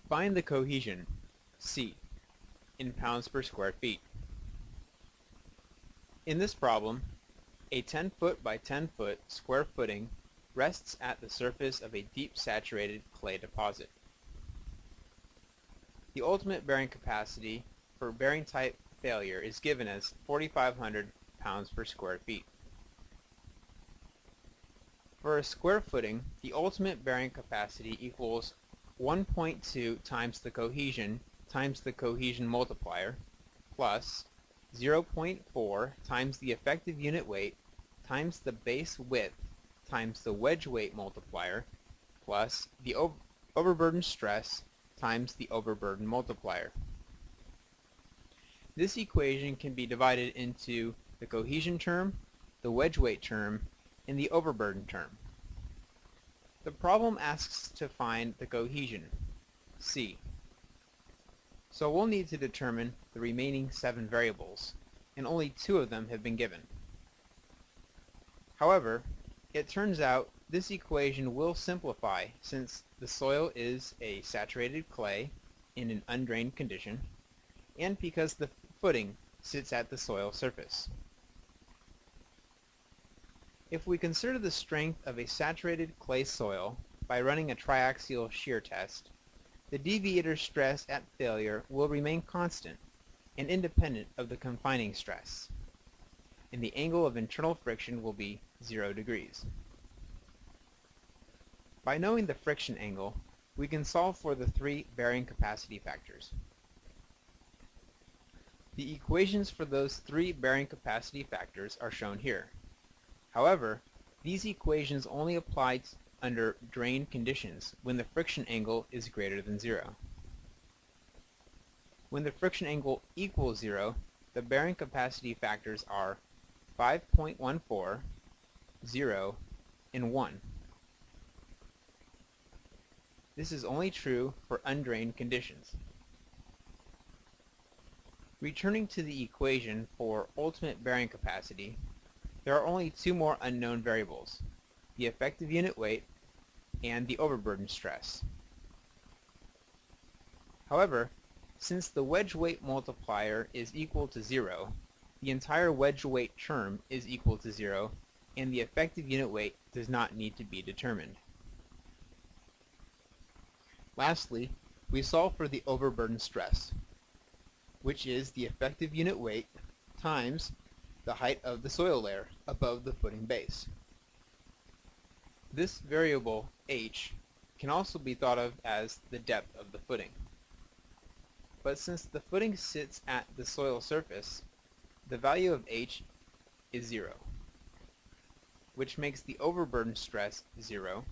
Find the cohesion, C, in pounds per square feet. In this problem, a 10-foot by 10-foot square footing rests at the surface of a deep saturated clay deposit. The ultimate bearing capacity for bearing type failure is given as 4,500 pounds per square feet. For a square footing, the ultimate bearing capacity equals 1.2 times the cohesion multiplier plus 0.4 times the effective unit weight times the base width times the wedge weight multiplier plus the overburden stress times the overburden multiplier. This equation can be divided into the cohesion term, the wedge weight term, and the overburden term. The problem asks to find the cohesion, C. So we'll need to determine the remaining 7 variables, and only 2 of them have been given. However, it turns out this equation will simplify since the soil is a saturated clay in an undrained condition, and because the footing sits at the soil surface. If we consider the strength of a saturated clay soil by running a triaxial shear test, the deviator stress at failure will remain constant and independent of the confining stress, and the angle of internal friction will be 0 degrees. By knowing the friction angle, we can solve for the 3 bearing capacity factors. The equations for those 3 bearing capacity factors are shown here. However, these equations only apply under drained conditions when the friction angle is greater than 0. When the friction angle equals 0, the bearing capacity factors are 5.14, 0, and 1. This is only true for undrained conditions. Returning to the equation for ultimate bearing capacity, there are only 2 more unknown variables, the effective unit weight and the overburden stress. However, since the wedge weight multiplier is equal to 0, the entire wedge weight term is equal to 0, and the effective unit weight does not need to be determined. Lastly, we solve for the overburden stress, which is the effective unit weight times the height of the soil layer above the footing base. This variable, h, can also be thought of as the depth of the footing. But since the footing sits at the soil surface, the value of h is 0, which makes the overburden stress 0,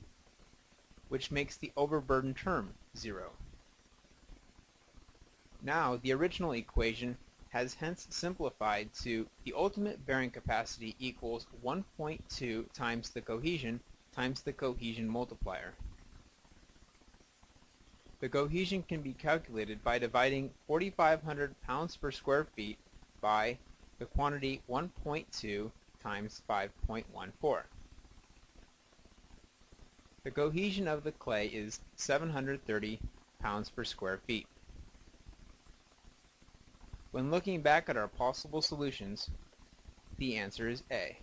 which makes the overburden term 0. Now, the original equation has hence simplified to the ultimate bearing capacity equals 1.2 times the cohesion multiplier. The cohesion can be calculated by dividing 4,500 pounds per square feet by the quantity 1.2 times 5.14. The cohesion of the clay is 730 pounds per square feet. When looking back at our possible solutions, the answer is A.